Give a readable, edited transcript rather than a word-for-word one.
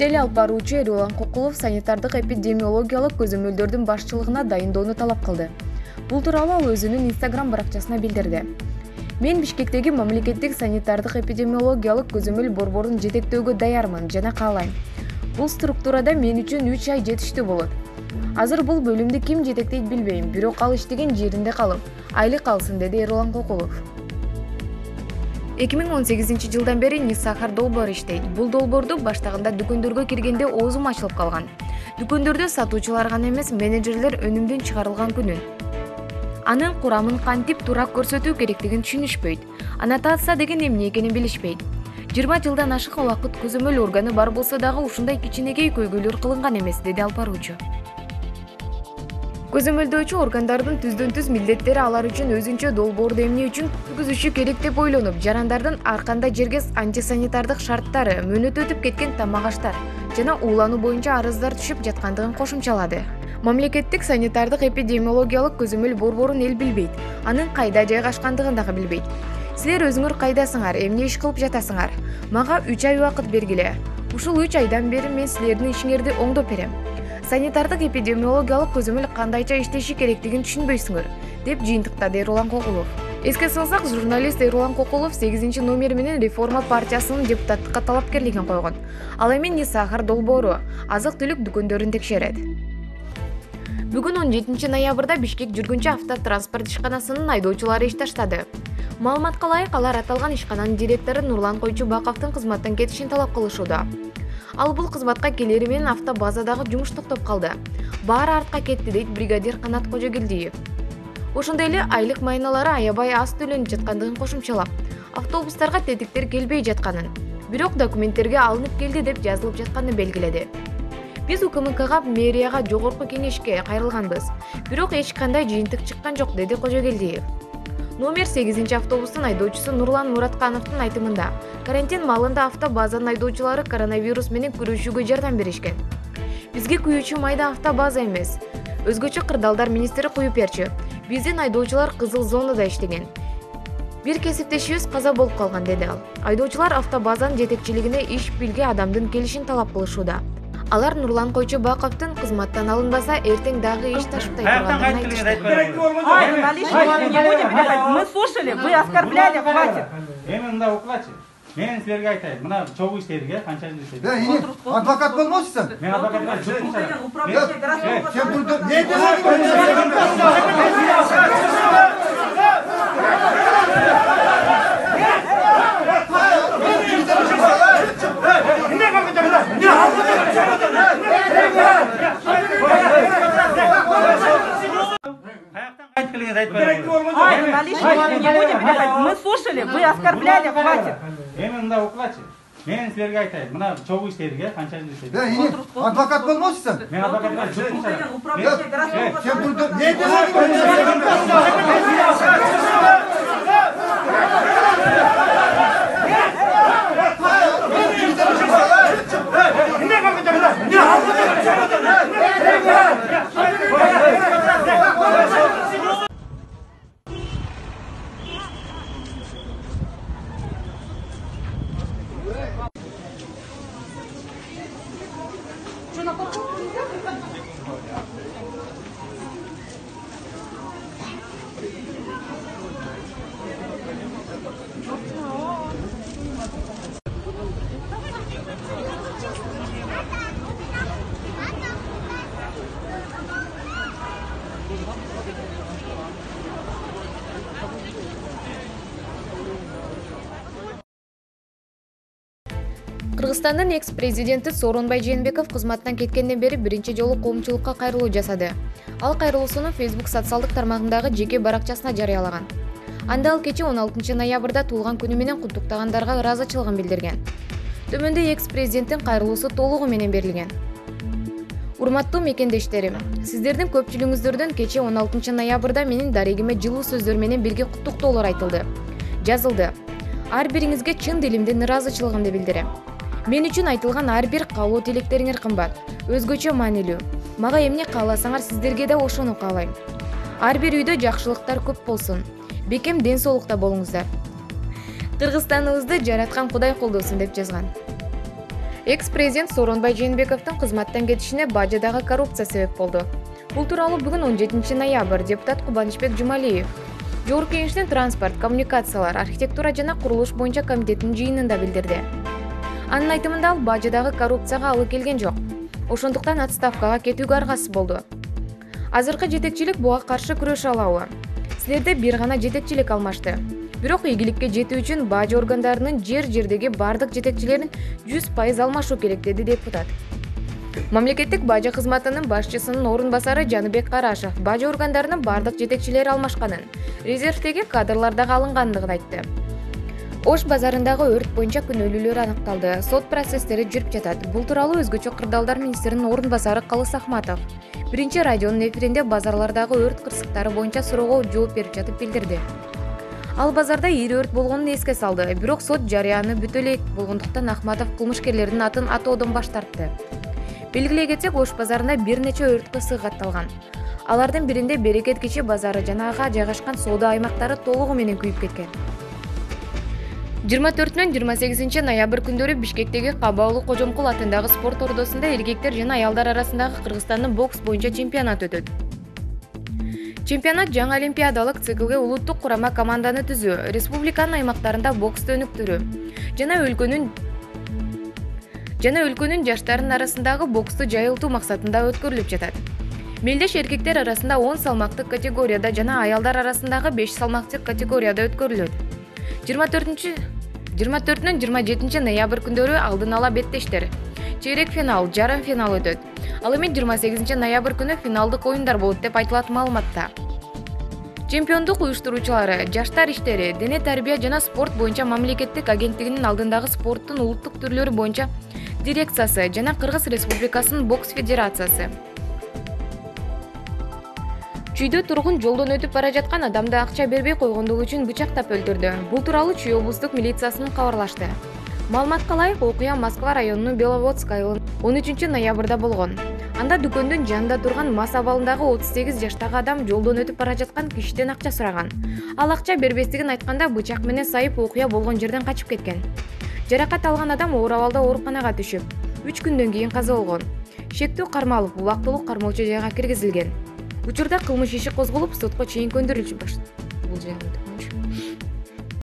Теле алып баруучу Эрулан Кокулов санитардык эпидемиологиялык көзөмөлдөрдүн башчылыгына дайындоону талап кылды. Бул тууралуу ал өзүнүн Instagram баракчасына билдирди. Мен Бишкектеги мамлекеттик санитардык эпидемиологиялык көзөмөл борборун жетектөөгө даярмын жана каалайм. Бул структурада мен үчүн 3 ай жетиштүү болот. Азыр бул бөлүмдү ким жетектейт билбейм, бирок ал иштеген жеринде калып, айлык алсын, деди Эрулан Кокулов. 2018-жылдан бери Ниссахар долбоору иштейт. Бул долбоорду баштагында дүкөндөргө киргенде оозум ачылып калган. Дүкөндөрдө сатуучулар гана эмес, менеджерлер өнүмдүн чыгарылган күнүн, анын курамын кантип туура көрсөтүү керектигин түшүнүшпөйт. Аннотация деген эмне экенин билишпейт. 20 жылдан ашык убакыт көзөмөл органы бар болсо дагы ушундай кичинекей көйгөйлөр кылынган эмес, деди алып баруучу. Көзөмөлдөөчү органдардын түздөн-түз милдеттери алар үчүн өзүнчө долбоорду эмне үчүн түзүшү керек деп ойлонуп, жарандардын ар кандай жерге антисанитардык шарттары, мөөнөтү өтүп кеткен тамак аштар жана уулануу боюнча арыздар түшүп жаткандыгын кошумчалады. Мамлекеттик санитардык эпидемиологиялык көзөмөл борборун эл билбейт, анын кайда жайгашкандыгын дагы билбейт. Силер өзүңөр кайдасыңар, эмне иш кылып жатасыңар? Мага 3 ай убакыт бергиле. Ушул 3 айдан бери мен силердин ишиңерди оңдоп берем. Санитардык эпидемиологиялык көзөмөл кандайча иштеши керектигин түшүнбөйсүңөр, деп жыйынтыктады Эрулан Кокулов. Эске салсак, журналист Эрулан Кокулов 8-номер менен Реформа партиясынын депутаттыкка талапкерлигин койгон. Ал эми Ниссахар долбоору азык-түлүк дүкөндөрүн текшерет. Бүгүн 17 ноябрда Бишкек жүргүнчү автотранспорт ишканасынын айдоочулары иш таштады. Маалыматка ылайык, алар аталган ишкананын директору Нурлан Койчубаковдун кызматтан кетишин талап кылышууда. Ал бул кызматка келери менен автобазадагы жумуш токтоп калды. Баары артка кетти, дейт бригадир Канат Кожогелдиев. Ошондой эле айлык майналары аябай аз төлөнүп жаткандыгын кошумчалап, автобустарга тетиктер келбей жатканын, бирок документтерге алынып келди деп жазылып жатканын белгиледи. Биз УКМКга, мэрияга, жогорку кеңешке кайрылганбыз, бирок эч кандай жыйынтык чыккан жок, деди Кожогелдиев. Номер 8 автобустун айдоочусу Нурлан Мураткановдун айтымында, карантин маалында автобазанын айдоочулары коронавирус менен күрөшүүгө жардам беришкен. Бизге күйүүчү майда автобаза эмес, өзгөчө кырдаалдар министри куюп берчү. Биздин айдоочулар кызыл зонада иштеген. Бир кесиптешибиз каза болуп калган, деди ал. Айдоочулар автобазанын жетекчилигине иш билге адамдын келишин талап кылышууда. Алар Нурлан Койчубаковдун кызматтан алынбаса, эртең дагы иш ташыптай турганын айтышты. Мы слушали, вы оскорбляли, хватит. Мында укулачы. Мен силерге айтайын, мына чогуу иштедик, канча жыл иштедик. Адвокат болмосузсуң? Мен адвокатка жуктум. Мы слушали, вы оскорбляли, хватит. Мында укулачы. Мен силерге айтайын, мына чогуу иштедик, канча жыл иштедик. Адвокат болмосузсуң? Мен адвокатка жуктум. Кыргызстандын экс-президенти Сооронбай Жээнбеков кызматтан кеткенден бери биринчи жолу коомчулукка кайрылуу жасады. Ал кайрылуусуну Facebook социалдык тармагындагы жеке баракчасына жарыялаган. Анда ал кечээ 16 ноябрда туулган күнү менен куттуктагандарга ыраазычылыгын билдирген. Төмөндө экс-президенттин кайрылуусу толугу менен берилген. Урматтуу мекендештерим, сиздердин көпчүлүгүңүздөрдөн кечээ 16 ноябрда менин дарегиме жылуу сөздөр менен бирге куттуктоолор айтылды. Жазылды. Ар бириңизге чын дилимден ыраазычылыгымды билдирем. Мен үчүн айтылган ар бир каалоо тилектериңер кымбат, өзгөчө маанилүү. Мага эмне кааласаңар, сиздерге да ошону каалайм. Ар бир үйдө жакшылыктар көп болсун. Бекем ден соолукта болуңуздар. Кыргызстаныбызды жараткан Кудай колдосун, деп жазган. Экс-президент Сооронбай Жээнбековдун кызматтан кетишине бажыдагы коррупция себеп болду. Бул тууралуу бүгүн 17 ноябрь депутат Кубанычбек Жумалиев Жогорку Кеңештин транспорт, коммуникациялар, архитектура жана курулуш боюнча комитеттин жыйынында билдирди. Анын айтымында ал бажыдагы коррупцияга алы келген жок. Ошондуктан отставкага кетүүгө аргасыз болду. Азыркы жетекчилик буга каршы күрөшө алабы? Силерде бир гана жетекчилик алмашты. Бирок ийгиликке жетүү үчүн бажы органдарынын жер-жердеги бардык жетекчилерин 100% алмашуу керек, деди депутат. Мамлекеттик бажы кызматынын башчысынын орун басары Жаныбек Карашев бажы органдарынын бардык жетекчилери алмашканын, резервдеги кадрлар дагы алынгандыгын айтты. Ош базарындагы өрт боюнча күнөөлүүлөр аныкталды. Сот процесстери жүрүп жатат. Бул тууралуу өзгөчө кырдаалдар министринин орун басары Калыс Ахматов биринчи радионун эфиринде базарлардагы өрт кырсыктары боюнча суроого жооп берип жатып билдирди. Ал базарда ири өрт болгонун эске салды. Бирок сот жарыяны бүтө элек болгондуктан Ахматов кылмышкерлердин атын атоодон баш тартты. Белгилей кетсек, Ош базарында бир нече өрт кырсыгы катталган. Алардын биринде Берекет кичи базары жана ага жайгашкан соода аймактары толугу менен күйүп кеткен. 24-28 ноябрь күндөрү Бишкектеги Кабаулы Кожомкул атындагы спорт ордосунда эркектер жана аялдар арасындагы Кыргызстандын бокс боюнча чемпионат өтөт. Чемпионат жаңы олимпиадалык циклге улуттук курама команданы түзүү, республиканын аймактарында боксту өнүктүрүү жана өлкөнүн жаштарынын арасындагы боксту жайылтуу максатында өткөрүлүп жатат. Мелдеш эркектер арасында 10 салмактык категорияда жана аялдар арасындагы 5 салмактык категорияда өткөрүлөт. 24-27 ноябрь күндөрү алдын ала беттештер. Чейрек финал, жарым финал өтөт. Ал эми 28 ноябрь күнү финалдык оюндар болот деп айтылат маалыматта. Чемпиондук уюштуруучулары Жаштар иштери, дене тарбия жана спорт боюнча мамлекеттик агенттигинин алдындагы спорттун улуттук түрлөрү боюнча дирекциясы жана Кыргыз Республикасынын бокс федерациясы. Чүйдө тургун жолдон өтүп бара жаткан адамды акча бербей койгондугу үчүн бычактап өлтүрдү. Бул тууралуу Чүй облустук милициясынан кабарлашты. Маалыматка ылайык, окуя Москва районунун Беловодск айылында 13 ноябрда болгон. Анда дүкөндүн жанында турган мас абалындагы 38 жаштагы адам жолдон өтүп бара жаткан кишиден акча сураган. Ал акча бербестигин айтканда бычак менен сайып окуя болгон жерден качып кеткен. Жаракат алган адам оор абалда ооруканага түшүп, 3 күндөн кийин каза болгон. Шектүү кармалып, убактылуу кармоочу жайга киргизилген. Учурда кылмыш иши козголуп, сотко чейин көндүрүлүп башталды. Бул жайында